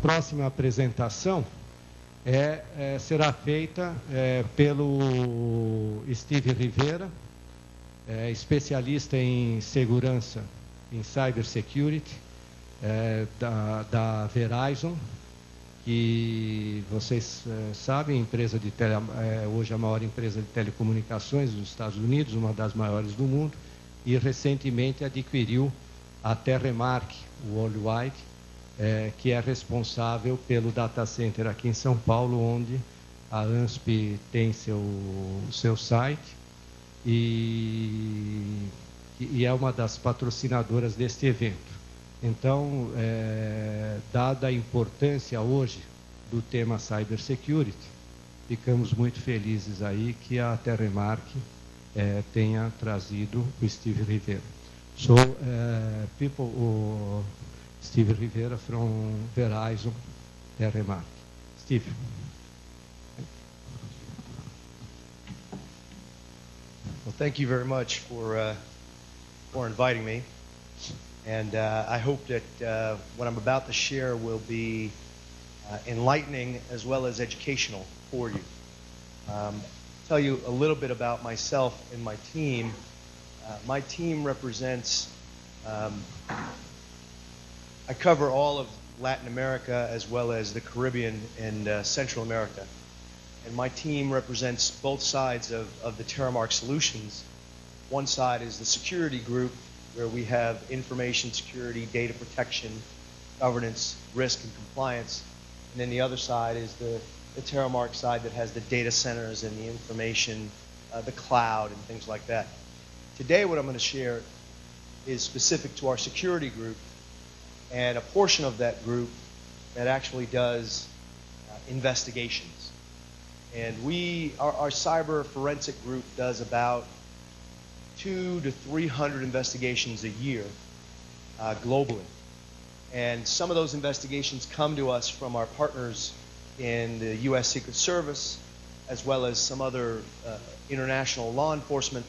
próxima apresentação será feita pelo Steve Rivera, especialista em segurança, em cybersecurity, da Verizon, que vocês sabem, empresa de hoje a maior empresa de telecomunicações dos Estados Unidos, uma das maiores do mundo, e recentemente adquiriu a Terremark Worldwide, que é responsável pelo data center aqui em São Paulo, onde a ANSP tem seu site e é uma das patrocinadoras deste evento. Então, dada a importância hoje do tema cybersecurity, ficamos muito felizes aí que a Terremark tenha trazido o Steve Rivera. So, Steve Rivera from Verizon, Terremark. Steve. Well, thank you very much for inviting me. And I hope that what I'm about to share will be enlightening as well as educational for you. Tell you a little bit about myself and my team. My team represents, I cover all of Latin America as well as the Caribbean and Central America. And my team represents both sides of the Terremark solutions. One side is the security group, where we have information security, data protection, governance, risk, and compliance. And then the other side is the Terremark side that has the data centers and the information, the cloud, and things like that. Today, what I'm going to share is specific to our security group and a portion of that group that actually does investigations. And our cyber forensic group does about 200 to 300 investigations a year globally. And some of those investigations come to us from our partners in the U.S. Secret Service, as well as some other international law enforcement.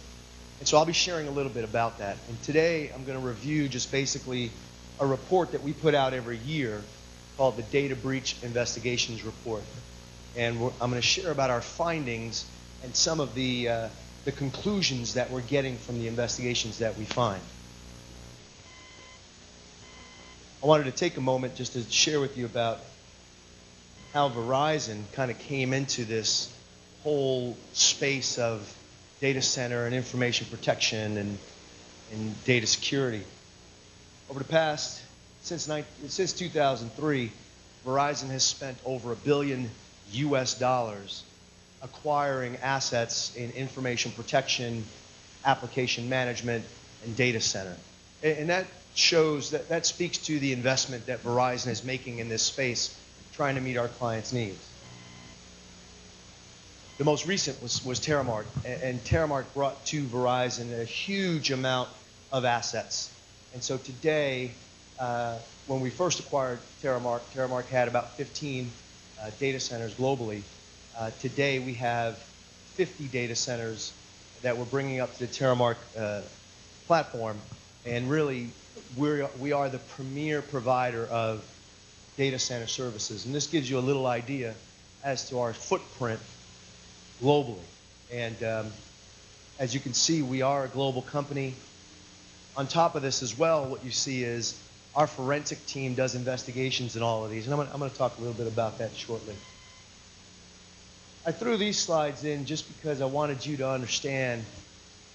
And so I'll be sharing a little bit about that. And today I'm going to review just basically a report that we put out every year called the Data Breach Investigations Report. And I'm going to share about our findings and some of the conclusions that we're getting from the investigations that we find. I wanted to take a moment just to share with you about how Verizon kind of came into this whole space of data center and information protection and data security. Over the past, since 2003, Verizon has spent over $1 billion acquiring assets in information protection, application management, and data center. And that shows, that speaks to the investment that Verizon is making in this space, trying to meet our clients' needs. The most recent was Terremark, and Terremark brought to Verizon a huge amount of assets. And so today, when we first acquired Terremark, Terremark had about 15 data centers globally. Today we have 50 data centers that we're bringing up to the Terremark platform, and really we are the premier provider of data center services. And this gives you a little idea as to our footprint globally. And as you can see, we are a global company. On top of this as well, what you see is our forensic team does investigations in all of these, and I'm going to talk a little bit about that shortly. I threw these slides in just because I wanted you to understand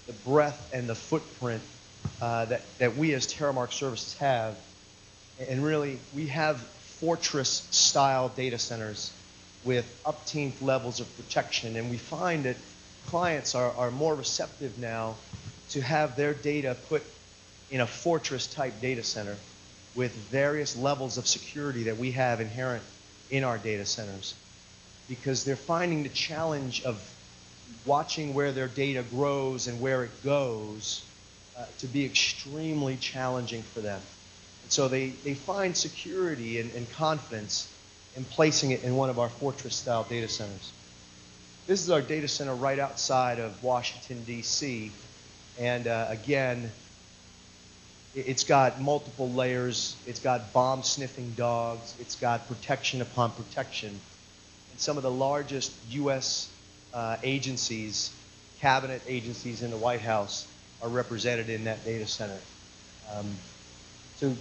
the breadth and the footprint that we as Terremark Services have. And really, we have fortress-style data centers with up-teamed levels of protection, and we find that clients are more receptive now to have their data put in a fortress-type data center with various levels of security that we have inherent in our data centers, because they're finding the challenge of watching where their data grows and where it goes to be extremely challenging for them. And so they find security and confidence in placing it in one of our fortress-style data centers. This is our data center right outside of Washington, D.C. And again, It's got multiple layers. It's got bomb-sniffing dogs. It's got protection upon protection. And some of the largest U.S. Agencies, cabinet agencies in the White House, are represented in that data center. So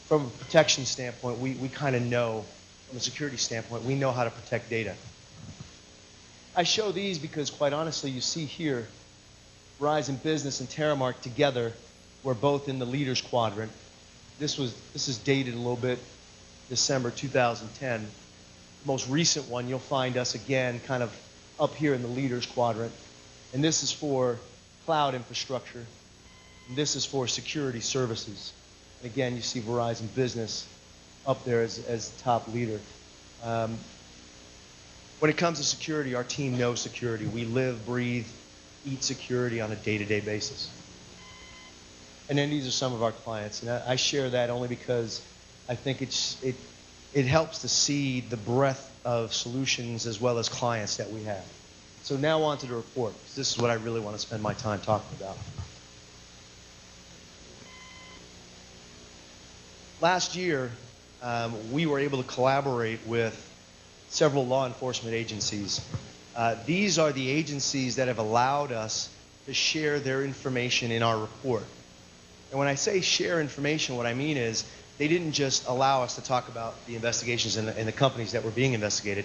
from a protection standpoint, we kind of know, from a security standpoint, we know how to protect data. I show these because, quite honestly, you see here, Verizon Business and Terremark together were both in the leaders quadrant. This is dated a little bit, December 2010. The most recent one, you'll find us again kind of up here in the leaders quadrant. And this is for cloud infrastructure. And this is for security services. And again, you see Verizon Business up there as top leader. When it comes to security, our team knows security. We live, breathe, eat security on a day-to-day basis. And then these are some of our clients. And I share that only because I think it helps to see the breadth of solutions as well as clients that we have. So now on to the report. This is what I really want to spend my time talking about. Last year, we were able to collaborate with several law enforcement agencies. These are the agencies that have allowed us to share their information in our report. And when I say share information, what I mean is they didn't just allow us to talk about the investigations and the companies that were being investigated.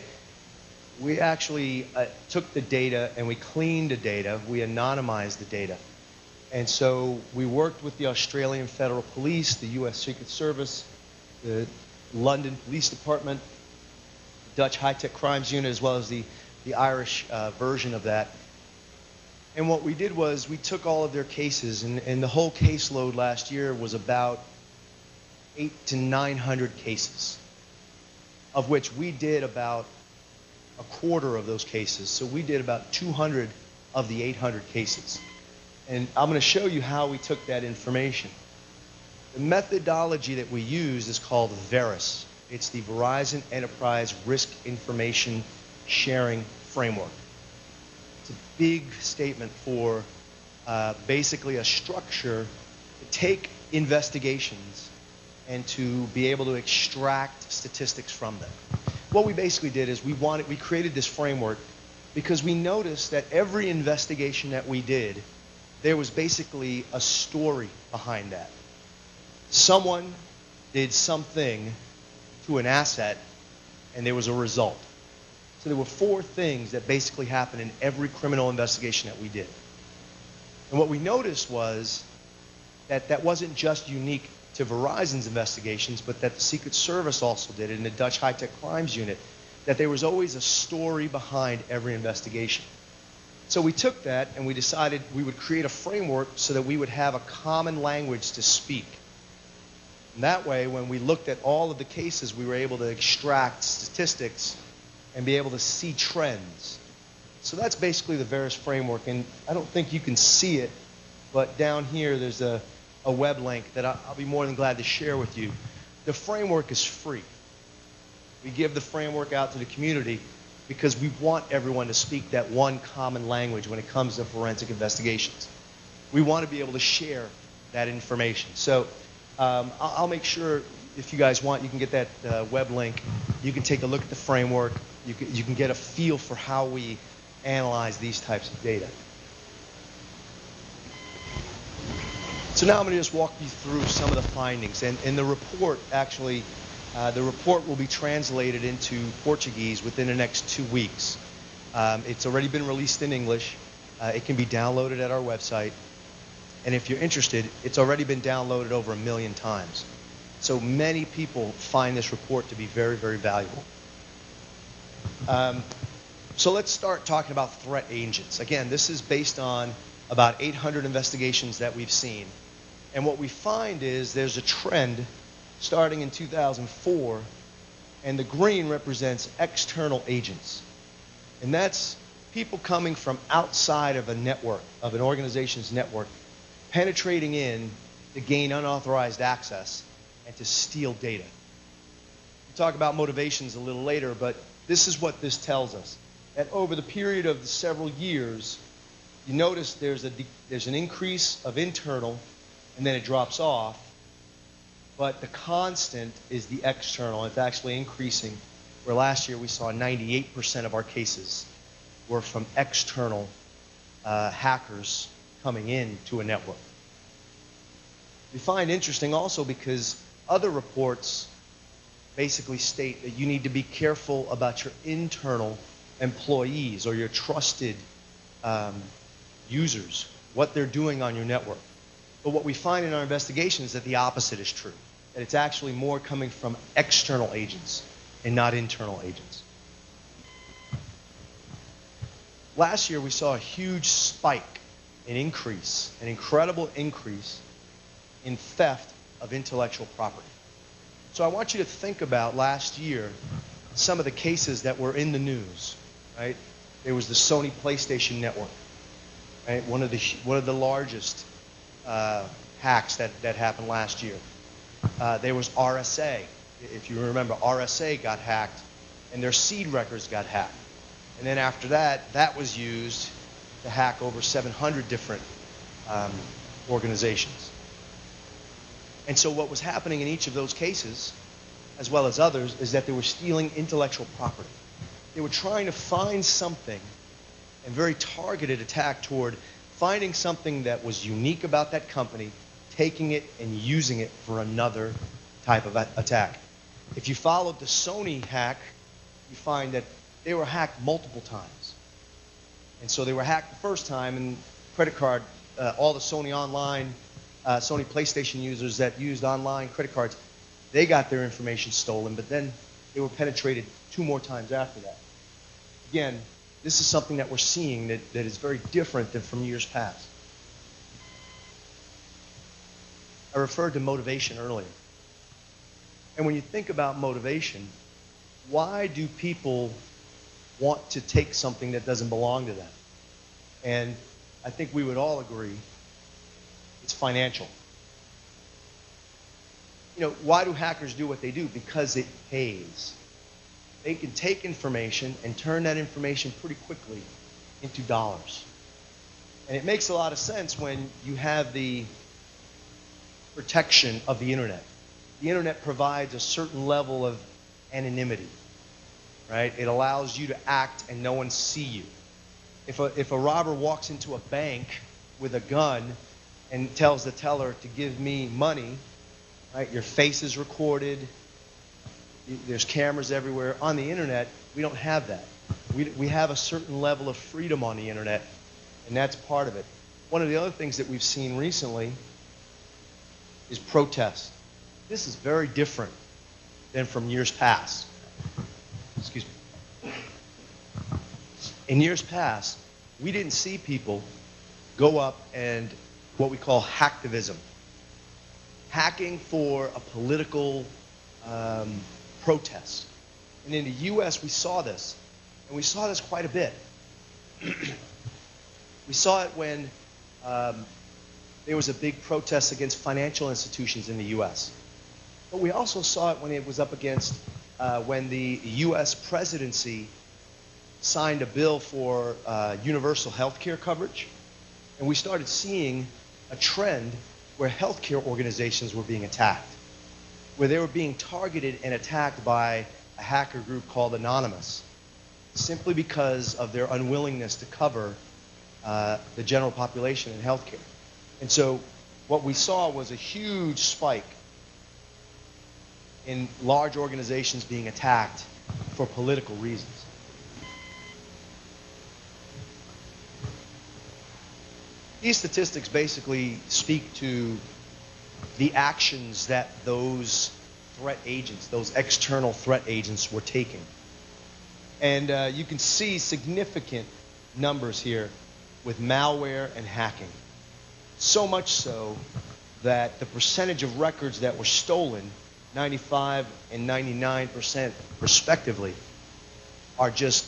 We actually took the data and we cleaned the data. We anonymized the data. And so we worked with the Australian Federal Police, the U.S. Secret Service, the London Police Department, the Dutch High-Tech Crimes Unit, as well as the Irish version of that. And what we did was we took all of their cases, and the whole caseload last year was about 800 to 900 cases, of which we did about a quarter of those cases. So we did about 200 of the 800 cases. And I'm going to show you how we took that information. The methodology that we used is called Veras. It's the Verizon Enterprise Risk Information Sharing Framework. It's a big statement for basically a structure to take investigations and to be able to extract statistics from them. What we basically did is we created this framework because we noticed that every investigation that we did, there was basically a story behind that. Someone did something to an asset, and there was a result. So there were 4 things that basically happened in every criminal investigation that we did. And what we noticed was that that wasn't just unique to Verizon's investigations, but that the Secret Service also did it in the Dutch High-Tech Crimes Unit, that there was always a story behind every investigation. So we took that and we decided we would create a framework so that we would have a common language to speak. And that way, when we looked at all of the cases, we were able to extract statistics and be able to see trends. So that's basically the Veras framework, and I don't think you can see it, but down here there's a web link that I'll be more than glad to share with you. The framework is free. We give the framework out to the community because we want everyone to speak that one common language when it comes to forensic investigations. We want to be able to share that information. So I'll make sure, if you guys want, you can get that web link. You can take a look at the framework. You can get a feel for how we analyze these types of data. So now I'm going to just walk you through some of the findings. And the report, actually, the report will be translated into Portuguese within the next 2 weeks. It's already been released in English. It can be downloaded at our website. And if you're interested, it's already been downloaded over 1 million times. So many people find this report to be very, very valuable. So let's start talking about threat agents. Again, this is based on about 800 investigations that we've seen. And what we find is there's a trend starting in 2004, and the green represents external agents. And that's people coming from outside of a network, of an organization's network, penetrating in to gain unauthorized access and to steal data. We'll talk about motivations a little later, but this is what this tells us. That over the period of several years, you notice there's an increase of internal, and then it drops off. but the constant is the external. It's actually increasing, where last year we saw 98% of our cases were from external hackers coming into a network. We find interesting also because other reports basically state that you need to be careful about your internal employees or your trusted users, what they're doing on your network. But what we find in our investigation is that the opposite is true, that it's actually more coming from external agents and not internal agents. Last year we saw a huge spike, an incredible increase in theft of intellectual property. So I want you to think about last year some of the cases that were in the news, right? There was the Sony PlayStation Network, right? One of the largest hacks that happened last year. There was RSA. If you remember, RSA got hacked, and their seed records got hacked. And then after that, that was used to hack over 700 different organizations. And so what was happening in each of those cases, as well as others, is that they were stealing intellectual property. They were trying to find something, and very targeted attack toward finding something that was unique about that company, taking it and using it for another type of attack. If you followed the Sony hack, you find that they were hacked multiple times. And so they were hacked the first time, and credit card, all the Sony online, Sony PlayStation users that used online credit cards, they got their information stolen, but then they were penetrated 2 more times after that. Again, this is something that we're seeing that is very different than from years past. I referred to motivation earlier. And when you think about motivation, why do people want to take something that doesn't belong to them? And I think we would all agree it's financial. You know, why do hackers do what they do? Because it pays. They can take information and turn that information pretty quickly into dollars. And it makes a lot of sense when you have the protection of the internet. The internet provides a certain level of anonymity, right? It allows you to act and no one see you. If a robber walks into a bank with a gun and tells the teller to give me money, right? Your face is recorded. There's cameras everywhere. On the internet, we don't have that. We have a certain level of freedom on the internet, and that's part of it. One of the other things that we've seen recently is protests. This is very different than from years past. Excuse me. In years past, we didn't see people go up and what we call hacktivism. Hacking for a political protest. And in the U.S., we saw this. And we saw this quite a bit. We saw it when there was a big protest against financial institutions in the U.S. But we also saw it when it was up against when the U.S. presidency signed a bill for universal health care coverage. And we started seeing a trend where healthcare organizations were being attacked, where they were being targeted and attacked by a hacker group called Anonymous, simply because of their unwillingness to cover the general population in healthcare. And so what we saw was a huge spike in large organizations being attacked for political reasons. These statistics basically speak to the actions that those threat agents, those external threat agents were taking. And you can see significant numbers here with malware and hacking. So much so that the percentage of records that were stolen, 95 and 99% respectively, are just,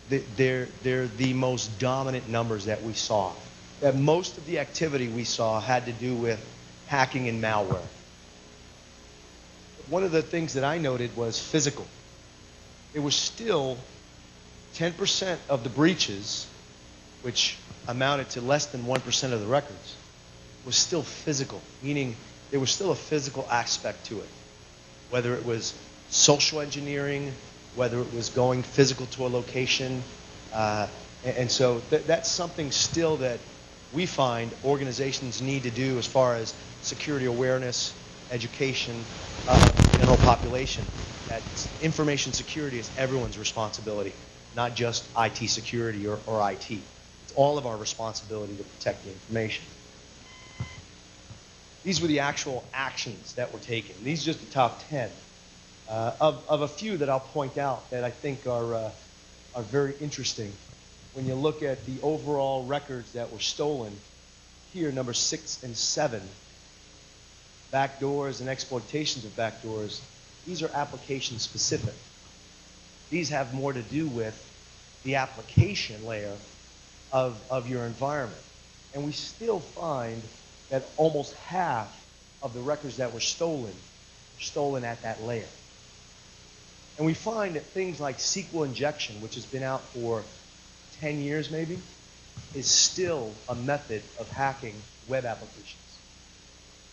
they're the most dominant numbers that we saw. That most of the activity we saw had to do with hacking and malware. One of the things that I noted was physical. It was still 10% of the breaches, which amounted to less than 1% of the records, was still physical, meaning there was still a physical aspect to it. Whether it was social engineering, whether it was going physical to a location. And so that's something still that we find organizations need to do as far as security awareness, education of the general population. That information security is everyone's responsibility, not just IT security or IT. It's all of our responsibility to protect the information. These were the actual actions that were taken. These are just the top 10 of a few that I'll point out that I think are very interesting. When you look at the overall records that were stolen, here, number 6 and 7, backdoors and exploitations of backdoors, these are application specific. These have more to do with the application layer of your environment. And we still find that almost half of the records that were stolen at that layer. And we find that things like SQL injection, which has been out for 10 years maybe, is still a method of hacking web applications.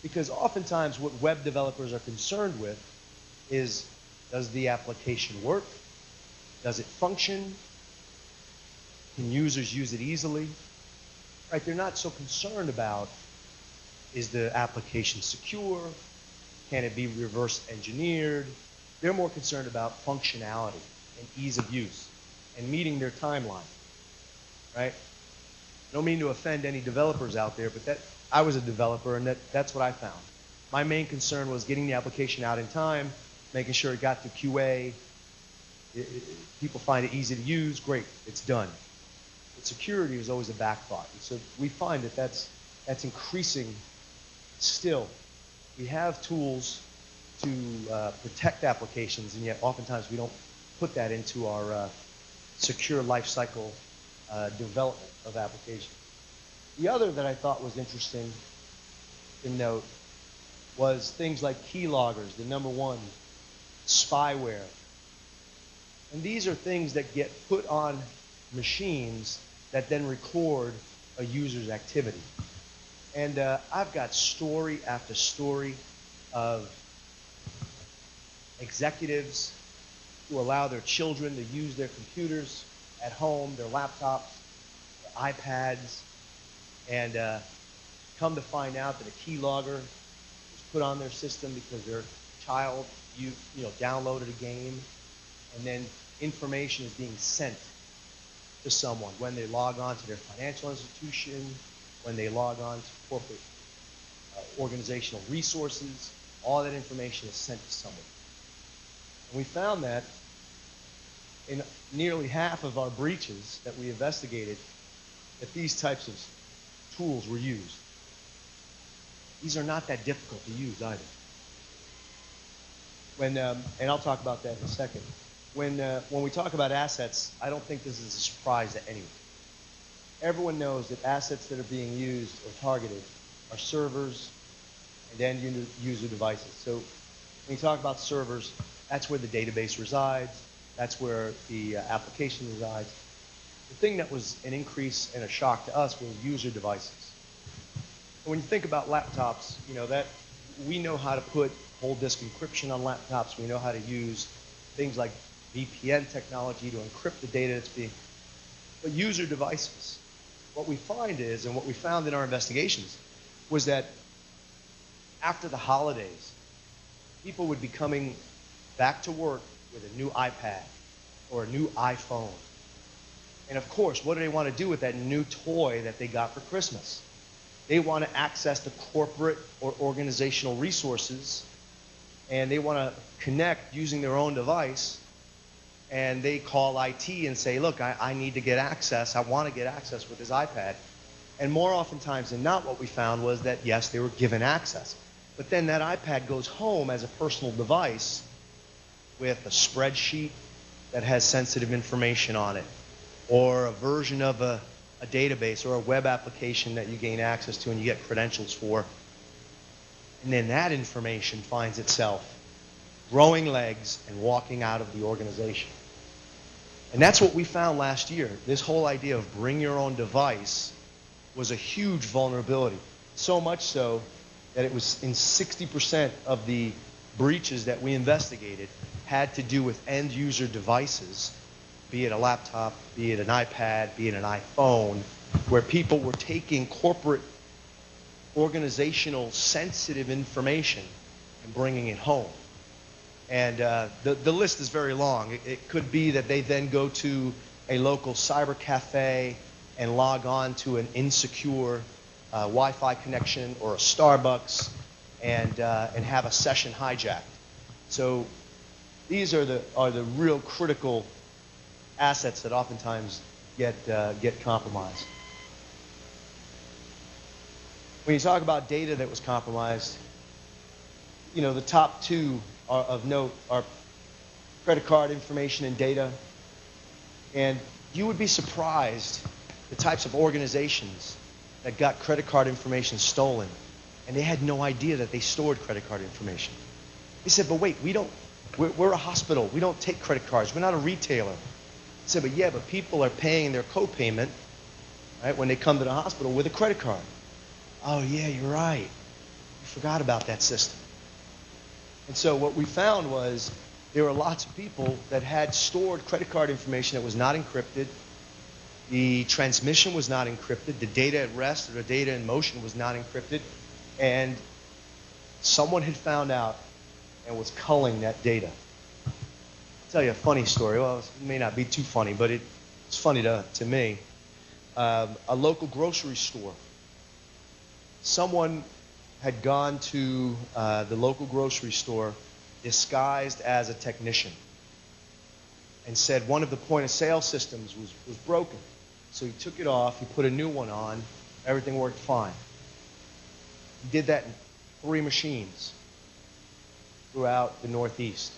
Because oftentimes what web developers are concerned with is, does the application work? Does it function? Can users use it easily? Right? They're not so concerned about, is the application secure? Can it be reverse engineered? They're more concerned about functionality and ease of use and meeting their timeline. Right? I don't mean to offend any developers out there, but I was a developer, and that's what I found. My main concern was getting the application out in time, making sure it got to QA. People find it easy to use, great, it's done. But security is always a back thought. And so we find that that's increasing still. We have tools to protect applications, and yet oftentimes we don't put that into our secure lifecycle development of applications. The other that I thought was interesting to note was things like keyloggers, the number one, spyware. And these are things that get put on machines that then record a user's activity. And I've got story after story of executives who allow their children to use their computers at home, their laptops, their iPads, and come to find out that a keylogger was put on their system because their child downloaded a game, and then information is being sent to someone when they log on to their financial institution, when they log on to corporate organizational resources. All that information is sent to someone. And we found that in nearly half of our breaches that we investigated, that these types of tools were used. These are not that difficult to use either. And I'll talk about that in a second. When we talk about assets, I don't think this is a surprise to anyone. Everyone knows that assets that are being used or targeted are servers and end user devices. So when you talk about servers, that's where the database resides. That's where the application resides. The thing that was an increase and a shock to us was user devices. And when you think about laptops, that we know how to put whole disk encryption on laptops. We know how to use things like VPN technology to encrypt the data that's being. But user devices, what we find is, and what we found in our investigations, was that after the holidays, people would be coming back to work with a new iPad or a new iPhone. And of course, what do they want to do with that new toy that they got for Christmas? They want to access the corporate or organizational resources, and they want to connect using their own device, and they call IT and say, look, I need to get access. I want to get access with this iPad. And more oftentimes than not, what we found was that, yes, they were given access. But then that iPad goes home as a personal device with a spreadsheet that has sensitive information on it, or a version of a database or a web application that you gain access to and you get credentials for. And then that information finds itself growing legs and walking out of the organization. And that's what we found last year. This whole idea of bring your own device was a huge vulnerability. So much so that it was in 60% of the breaches that we investigated had to do with end user devices, be it a laptop, be it an iPad, be it an iPhone, where people were taking corporate organizational sensitive information and bringing it home. And the list is very long. It could be that they then go to a local cyber cafe and log on to an insecure Wi-Fi connection or a Starbucks and have a session hijacked. So these are the real critical assets that oftentimes get compromised. When you talk about data that was compromised, you know, the top two of note are credit card information and data. And you would be surprised the types of organizations that got credit card information stolen, and they had no idea that they stored credit card information. They said, but wait, we're a hospital. We don't take credit cards. We're not a retailer. I said, but yeah, but people are paying their co-payment, right, when they come to the hospital with a credit card. Oh yeah, you're right. We forgot about that system. And so what we found was there were lots of people that had stored credit card information that was not encrypted. The transmission was not encrypted. The data at rest or the data in motion was not encrypted. And someone had found out and was culling that data. I'll tell you a funny story. Well, it may not be too funny, but it's funny to me. A local grocery store. Someone had gone to the local grocery store disguised as a technician and said one of the point of sale systems was broken. So he took it off, he put a new one on, everything worked fine. He did that in 3 machines throughout the Northeast.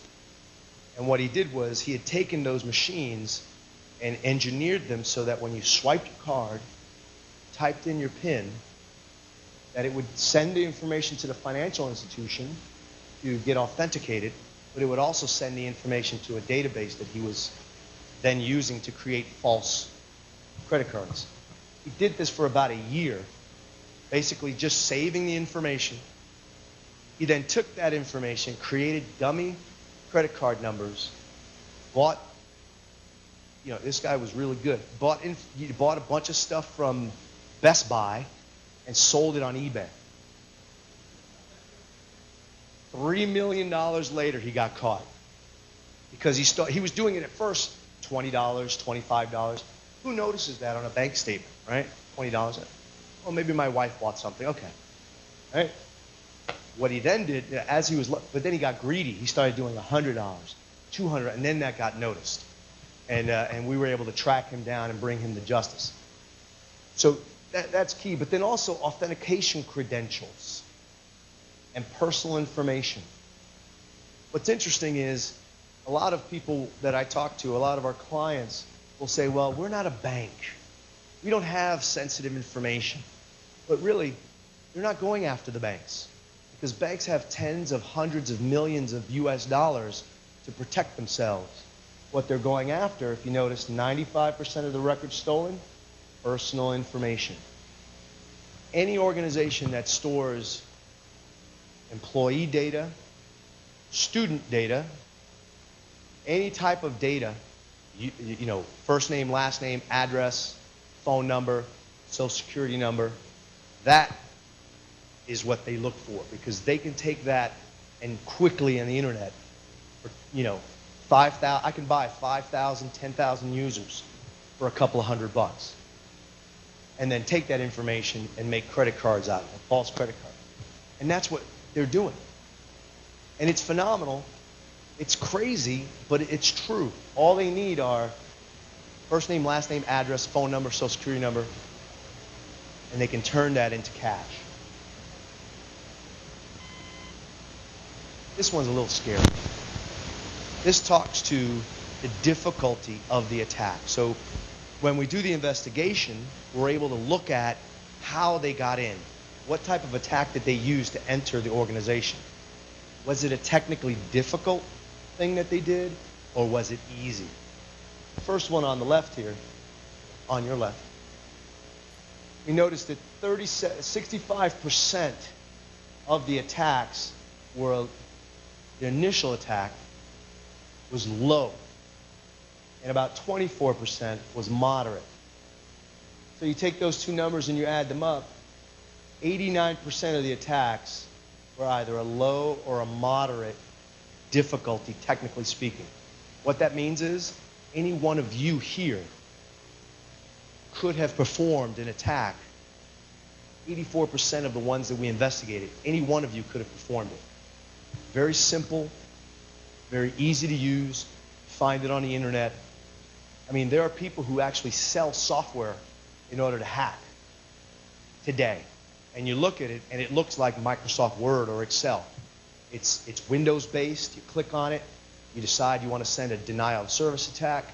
And what he did was he had taken those machines and engineered them so that when you swiped your card, typed in your PIN, that it would send the information to the financial institution to get authenticated, but it would also send the information to a database that he was then using to create false credit cards. He did this for about a year, basically just saving the information. He then took that information, created dummy credit card numbers, bought, you know, this guy was really good, he bought a bunch of stuff from Best Buy and sold it on eBay. $3 million later, he got caught because he was doing it at first $20, $25. Who notices that on a bank statement, right? $20. Well, maybe my wife bought something. Okay, right? What he then did, but then he got greedy. He started doing $100, $200, and then that got noticed, and we were able to track him down and bring him to justice. So that's key. But then also authentication credentials and personal information. What's interesting is a lot of people that I talk to, a lot of our clients will say, well, we're not a bank. We don't have sensitive information. But really, they're not going after the banks because banks have tens of hundreds of millions of US dollars to protect themselves. What they're going after, if you notice, 95% of the records stolen, personal information. Any organization that stores employee data, student data, any type of data, you know, first name, last name, address, phone number, social security number, that is what they look for because they can take that and quickly on the internet, for, you know, 5,000, I can buy 5,000, 10,000 users for a couple of $100 and then take that information and make credit cards out of it, false credit cards. And that's what they're doing. And it's phenomenal. It's crazy, but it's true. All they need are first name, last name, address, phone number, social security number, and they can turn that into cash. This one's a little scary. This talks to the difficulty of the attack. So when we do the investigation, we're able to look at how they got in. What type of attack did they use to enter the organization? Was it a technically difficult thing that they did, or was it easy? The first one on the left here, on your left, we noticed that 65% of the attacks were, the initial attack was low, and about 24% was moderate. So you take those two numbers and you add them up, 89% of the attacks were either a low or a moderate difficulty, technically speaking. What that means is any one of you here could have performed an attack. 84% of the ones that we investigated, any one of you could have performed it. Very simple, very easy to use, find it on the internet. I mean, there are people who actually sell software in order to hack today. And you look at it, and it looks like Microsoft Word or Excel. It's Windows-based. You click on it. You decide you want to send a denial of service attack.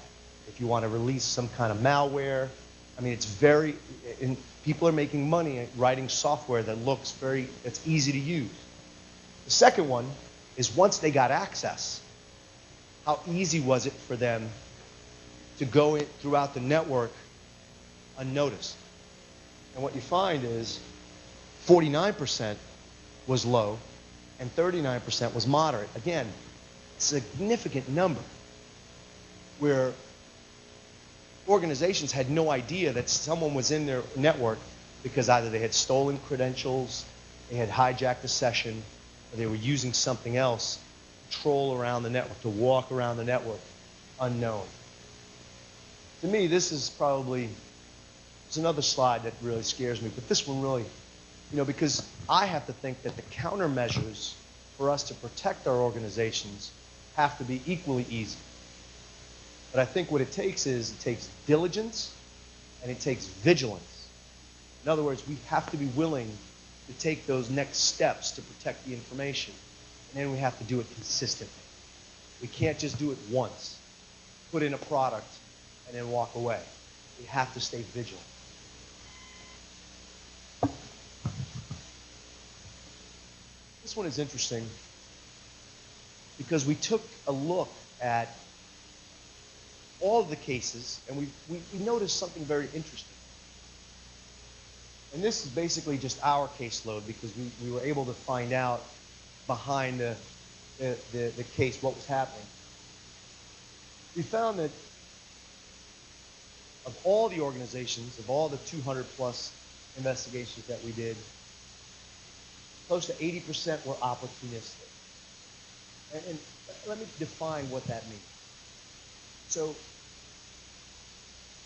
If you want to release some kind of malware. I mean, it's very, and people are making money at writing software that looks very, that's easy to use. The second one is once they got access, how easy was it for them to go in throughout the network unnoticed? And what you find is 49% was low and 39% was moderate. Again, significant number where organizations had no idea that someone was in their network because either they had stolen credentials, they had hijacked a session, or they were using something else to troll around the network, to walk around the network unknown. To me, this is probably, it's another slide that really scares me, but this one really, you know, because I have to think that the countermeasures for us to protect our organizations have to be equally easy. But I think what it takes is, it takes diligence and it takes vigilance. In other words, we have to be willing to take those next steps to protect the information. And then we have to do it consistently. We can't just do it once, put in a product, and then walk away. We have to stay vigilant. This one is interesting because we took a look at all of the cases, and we noticed something very interesting. And this is basically just our caseload because we were able to find out behind the case what was happening. We found that of all the organizations, of all the 200 plus investigations that we did, close to 80% were opportunistic. And let me define what that means. So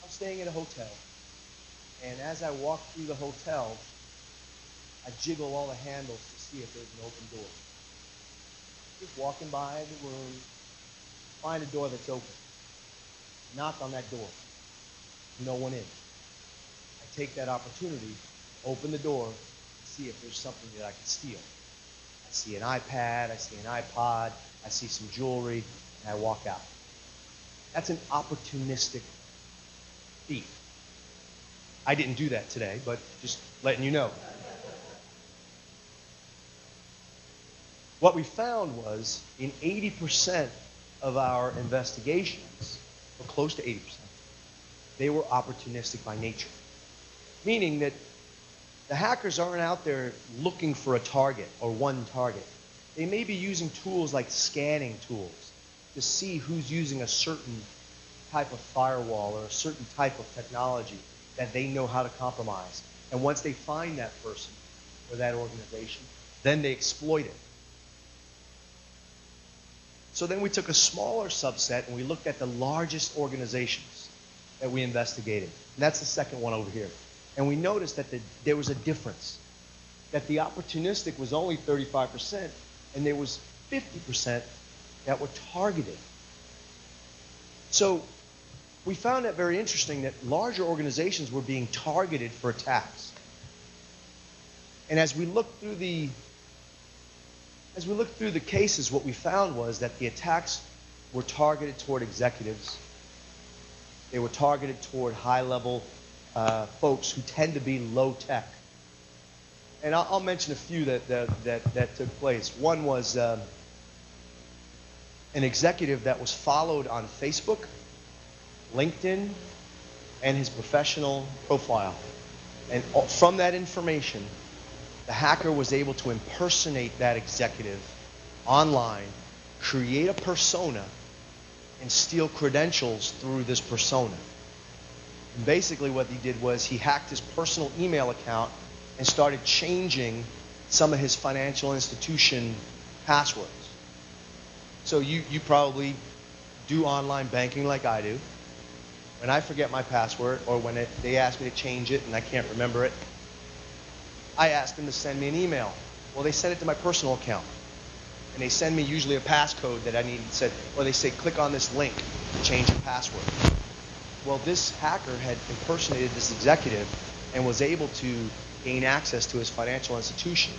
I'm staying in a hotel, and as I walk through the hotel, I jiggle all the handles to see if there's an open door. Just walking by the room, find a door that's open. Knock on that door. No one in. I take that opportunity, open the door, and see if there's something that I can steal. I see an iPad, I see an iPod, I see some jewelry, and I walk out. That's an opportunistic thief. I didn't do that today, but just letting you know. What we found was in 80% of our investigations, or close to 80%, they were opportunistic by nature. Meaning that the hackers aren't out there looking for a target or one target. They may be using tools like scanning tools to see who's using a certain type of firewall or a certain type of technology that they know how to compromise. And once they find that person or that organization, then they exploit it. So then we took a smaller subset and we looked at the largest organizations that we investigated. And that's the second one over here. And we noticed that there was a difference. That the opportunistic was only 35% and there was 50% that were targeted. So we found that very interesting that larger organizations were being targeted for attacks. And as we looked through the cases, what we found was that the attacks were targeted toward executives. They were targeted toward high-level folks who tend to be low-tech. And I'll mention a few that took place. One was an executive that was followed on Facebook, LinkedIn, and his professional profile. And from that information, the hacker was able to impersonate that executive online, create a persona, and steal credentials through this persona. And basically what he did was he hacked his personal email account and started changing some of his financial institution passwords. So you probably do online banking like I do. When I forget my password, or when they ask me to change it and I can't remember it, I ask them to send me an email. Well, they send it to my personal account. And they send me usually a passcode that I need said, or they say, click on this link to change your password. Well, this hacker had impersonated this executive and was able to gain access to his financial institution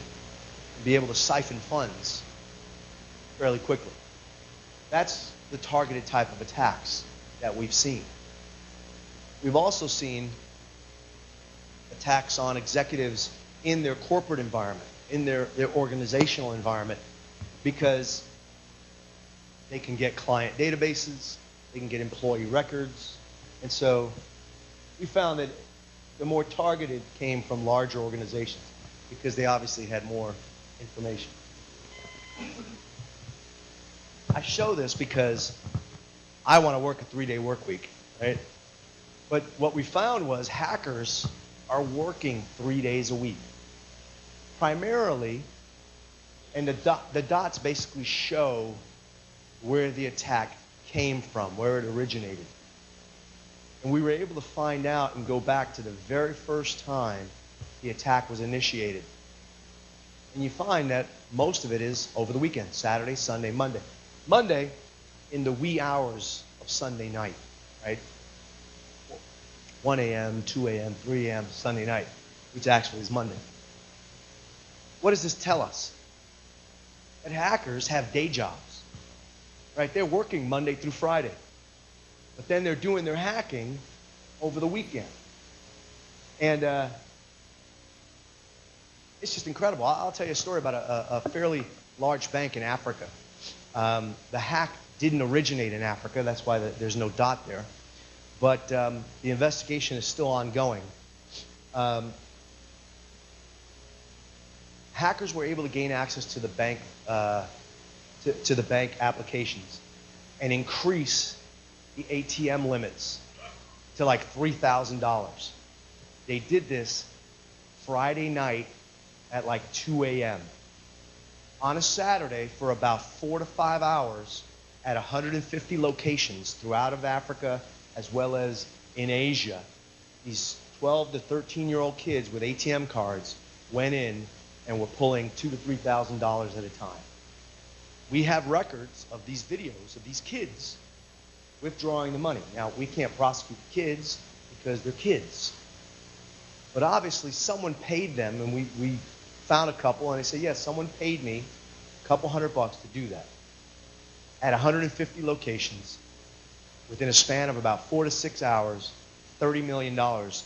and be able to siphon funds fairly quickly. That's the targeted type of attacks that we've seen. We've also seen attacks on executives in their corporate environment, in their organizational environment, because they can get client databases, they can get employee records, and so we found that the more targeted came from larger organizations because they obviously had more information. I show this because I want to work a 3-day work week, right? But what we found was hackers are working 3 days a week. Primarily, and the dots basically show where the attack came from, where it originated. And we were able to find out and go back to the very first time the attack was initiated. And you find that most of it is over the weekend, Saturday, Sunday, Monday. Monday in the wee hours of Sunday night, right? 1 a.m., 2 a.m., 3 a.m. Sunday night, which actually is Monday. What does this tell us? That hackers have day jobs, right? They're working Monday through Friday, but then they're doing their hacking over the weekend. And it's just incredible. I'll tell you a story about a fairly large bank in Africa. The hack didn't originate in Africa. That's why there's no dot there. But the investigation is still ongoing. Hackers were able to gain access to the bank to the bank applications and increase the ATM limits to like $3,000. They did this Friday night at like 2 a.m. on a Saturday for about 4 to 5 hours at 150 locations throughout of Africa as well as in Asia. These 12 to 13-year-old kids with ATM cards went in and were pulling $2,000 to $3,000 at a time. We have records of these videos of these kids withdrawing the money. Now, we can't prosecute the kids because they're kids. But obviously, someone paid them, and we found a couple, and they said, yes, someone paid me a couple $100 to do that. At 150 locations, within a span of about 4 to 6 hours, $30 million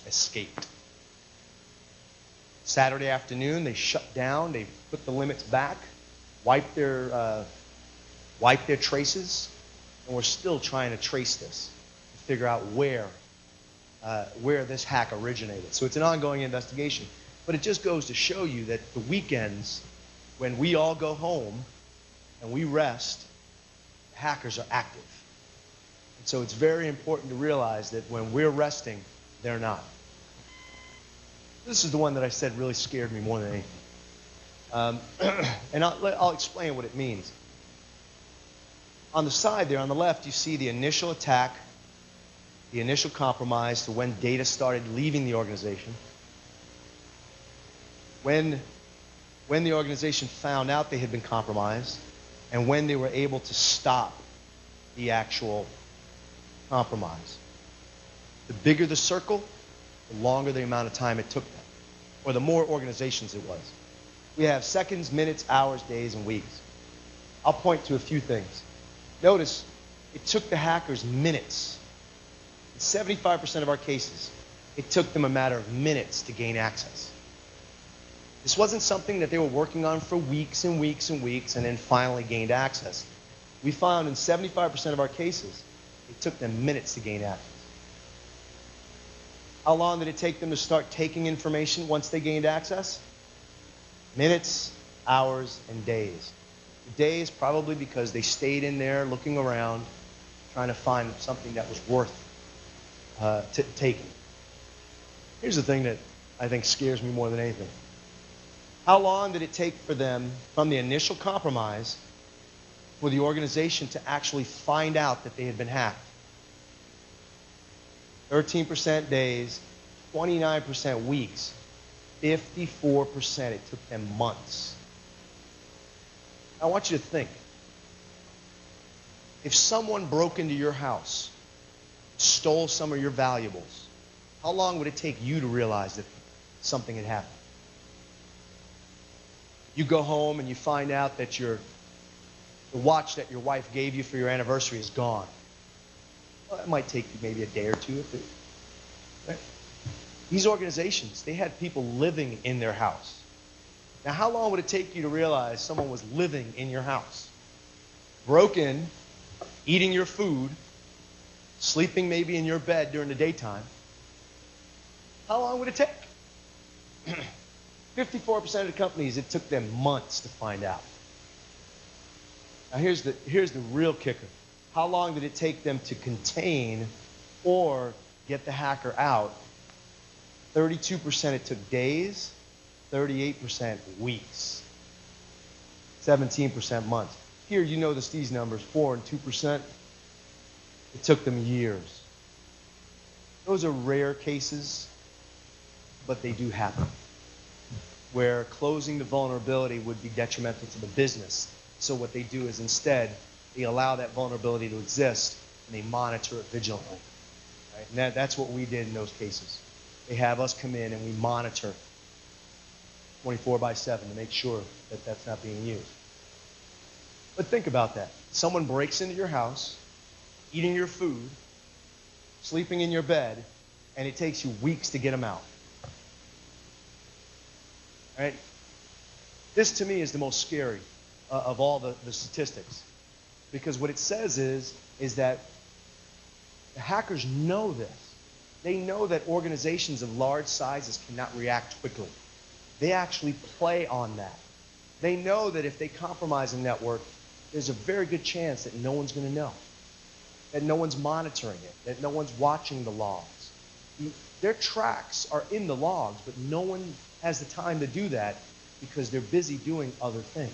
escaped. Saturday afternoon, they shut down, they put the limits back, wiped their traces, and we're still trying to trace this to figure out where this hack originated. So it's an ongoing investigation. But it just goes to show you that the weekends, when we all go home and we rest, hackers are active. And so it's very important to realize that when we're resting, they're not. This is the one that I said really scared me more than anything. And I'll explain what it means. On the side there, on the left, you see the initial attack, the initial compromise to when data started leaving the organization. When the organization found out they had been compromised, and when they were able to stop the actual compromise. The bigger the circle, the longer the amount of time it took them, or the more organizations it was. We have seconds, minutes, hours, days, and weeks. I'll point to a few things. Notice, it took the hackers minutes. In 75% of our cases, it took them a matter of minutes to gain access. This wasn't something that they were working on for weeks and weeks and weeks and then finally gained access. We found in 75% of our cases, it took them minutes to gain access. How long did it take them to start taking information once they gained access? Minutes, hours, and days. The days probably because they stayed in there looking around, trying to find something that was worth taking. Here's the thing that I think scares me more than anything. How long did it take for them, from the initial compromise, for the organization to actually find out that they had been hacked? 13% days, 29% weeks, 54% it took them months. I want you to think. If someone broke into your house, stole some of your valuables, how long would it take you to realize that something had happened? You go home and you find out that the watch that your wife gave you for your anniversary is gone. Well, it might take you maybe a day or two. Right? These organizations, they had people living in their house. Now, how long would it take you to realize someone was living in your house? Broke in, eating your food, sleeping maybe in your bed during the daytime. How long would it take? 54% of the companies, it took them months to find out. Now here's the real kicker. How long did it take them to contain or get the hacker out? 32% it took days, 38% weeks, 17% months. Here you notice these numbers, 4% and 2%. It took them years. Those are rare cases, but they do happen, where closing the vulnerability would be detrimental to the business. So what they do is instead, they allow that vulnerability to exist, and they monitor it vigilantly. Right? And that's what we did in those cases. They have us come in and we monitor 24/7 to make sure that that's not being used. But think about that. Someone breaks into your house, eating your food, sleeping in your bed, and it takes you weeks to get them out. Right? This to me is the most scary of all the statistics, because what it says is that the hackers know this. They know that organizations of large sizes cannot react quickly. They actually play on that. They know that if they compromise a network, there's a very good chance that no one's going to know, that no one's monitoring it, that no one's watching the logs. Their tracks are in the logs, but no one has the time to do that because they're busy doing other things.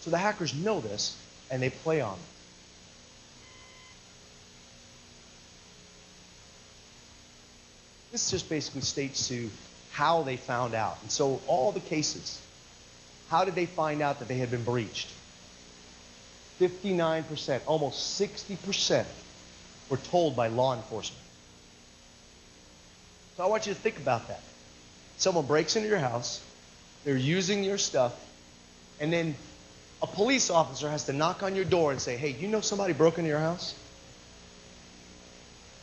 So the hackers know this, and they play on it. This just basically states to how they found out. And so all the cases, how did they find out that they had been breached? 59%, almost 60% were told by law enforcement. So I want you to think about that. Someone breaks into your house, they're using your stuff, and then a police officer has to knock on your door and say, hey, you know somebody broke into your house?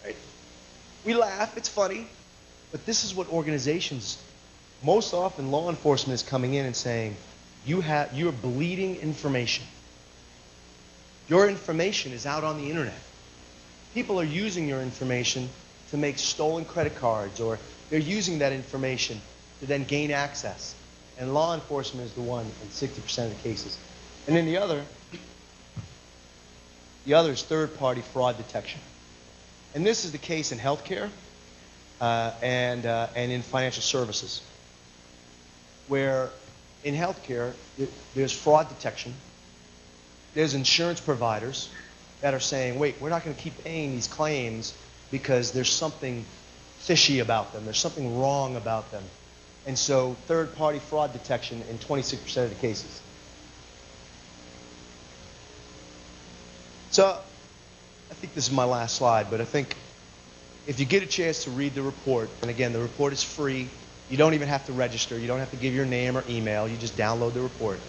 Right? We laugh, it's funny, but this is what organizations, most often law enforcement is coming in and saying, you're bleeding information. Your information is out on the internet. People are using your information to make stolen credit cards, or they're using that information to then gain access. And law enforcement is the one in 60% of the cases. And then the other is third-party fraud detection. And this is the case in healthcare and in financial services, where in healthcare there's fraud detection. There's insurance providers that are saying, wait, we're not going to keep paying these claims because there's something fishy about them. There's something wrong about them. And so third-party fraud detection in 26% of the cases. So I think this is my last slide, but I think if you get a chance to read the report, and again, the report is free. You don't even have to register. You don't have to give your name or email. You just download the report.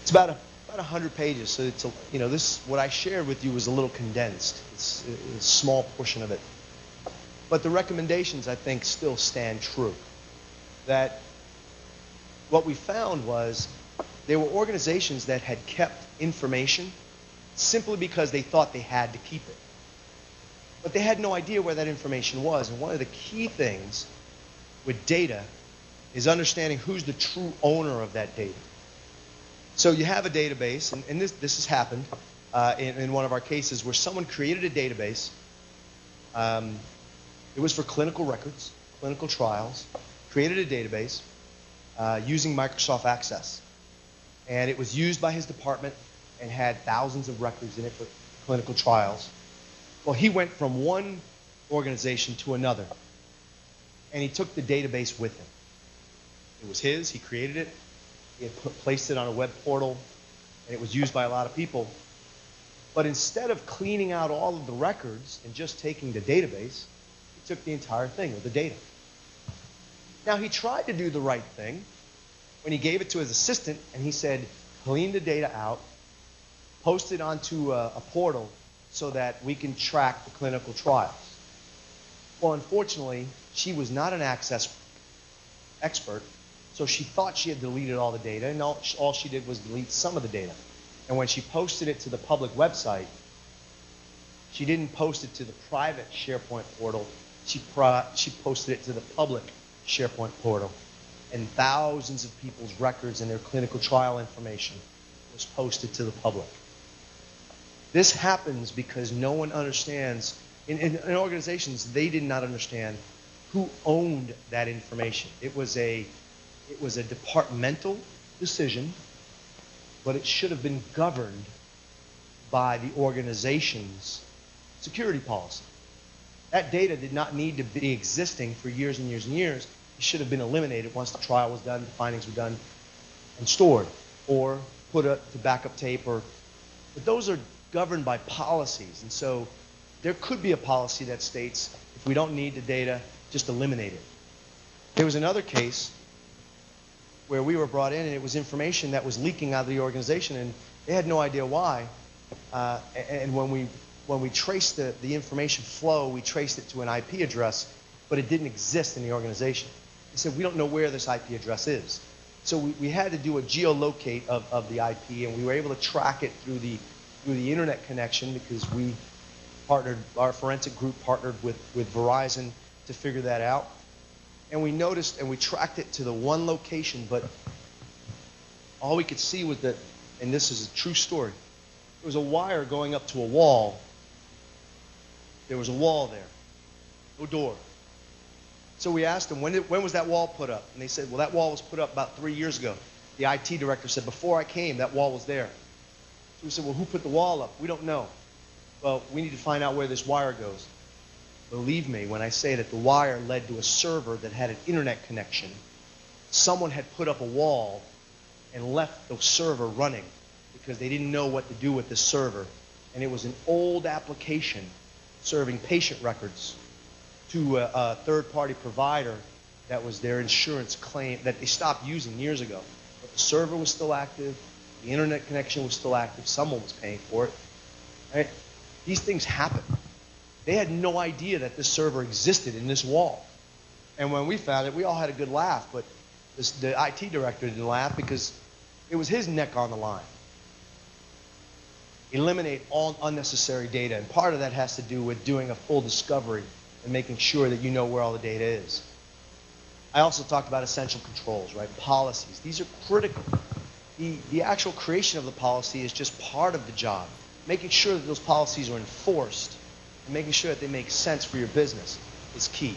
It's about 100 pages, so it's this what I shared with you was a little condensed. It's a small portion of it. But the recommendations, I think, still stand true. That what we found was there were organizations that had kept information simply because they thought they had to keep it. But they had no idea where that information was. And one of the key things with data is understanding who's the true owner of that data. So you have a database, and this has happened in one of our cases where someone created a database. It was for clinical records, clinical trials, created a database using Microsoft Access. And it was used by his department and had thousands of records in it for clinical trials. Well, he went from one organization to another, and he took the database with him. It was his, he created it, he had placed it on a web portal, and it was used by a lot of people. But instead of cleaning out all of the records and just taking the database, he took the entire thing with the data. Now, he tried to do the right thing when he gave it to his assistant, and he said, clean the data out, post it onto a portal so that we can track the clinical trials. Well, unfortunately, she was not an Access expert, so she thought she had deleted all the data, and all she did was delete some of the data. And when she posted it to the public website, she didn't post it to the private SharePoint portal, she posted it to the public SharePoint portal. And thousands of people's records and their clinical trial information was posted to the public. This happens because no one understands, in organizations, they did not understand who owned that information. It was a departmental decision, but it should have been governed by the organization's security policy. That data did not need to be existing for years and years and years. It should have been eliminated once the trial was done, the findings were done, and stored, or put up to backup tape. But those are governed by policies, and so there could be a policy that states if we don't need the data, just eliminate it. There was another case where we were brought in, and it was information that was leaking out of the organization, and they had no idea why. And when we traced the information flow, we traced it to an IP address, but it didn't exist in the organization. They said, we don't know where this IP address is. So we had to do a geolocate of the IP, and we were able to track it through the internet connection because we partnered, our forensic group partnered with Verizon to figure that out. And we noticed, and we tracked it to the one location, but all we could see was that, and this is a true story, there was a wire going up to a wall. There was a wall there, no door. So we asked them, when was that wall put up? And they said, well, that wall was put up about 3 years ago. The IT director said, before I came, that wall was there. So we said, well, who put the wall up? We don't know. Well, we need to find out where this wire goes. Believe me when I say that the wire led to a server that had an internet connection. Someone had put up a wall and left the server running because they didn't know what to do with the server. And it was an old application serving patient records to a third-party provider that was their insurance claim that they stopped using years ago. But the server was still active, the internet connection was still active, someone was paying for it. Right? These things happen. They had no idea that this server existed in this wall. And when we found it, we all had a good laugh, but the IT director didn't laugh because it was his neck on the line. Eliminate all unnecessary data, and part of that has to do with doing a full discovery and making sure that you know where all the data is. I also talked about essential controls, right? Policies. These are critical. The actual creation of the policy is just part of the job. Making sure that those policies are enforced and making sure that they make sense for your business is key.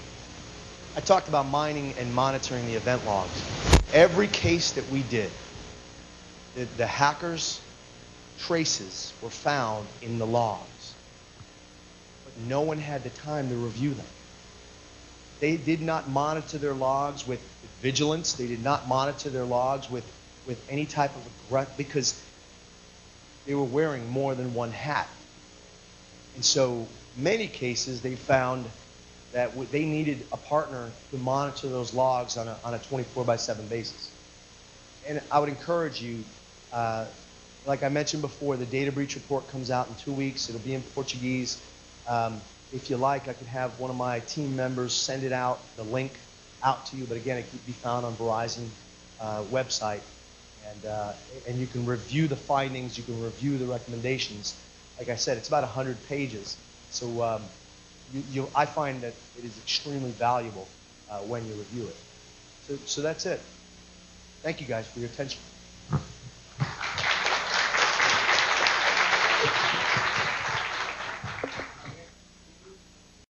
I talked about mining and monitoring the event logs. Every case that we did, the hackers' traces were found in the logs. But no one had the time to review them. They did not monitor their logs with vigilance. They did not monitor their logs with any type of aggression because they were wearing more than one hat. And so many cases they found that they needed a partner to monitor those logs on a 24/7 basis. And I would encourage you, like I mentioned before, the data breach report comes out in 2 weeks. It'll be in Portuguese. If you like, I could have one of my team members send it out, the link out to you. But again, it can be found on Verizon website. And you can review the findings. You can review the recommendations. Like I said, it's about 100 pages. So I find that it is extremely valuable when you review it. So that's it. Thank you guys for your attention.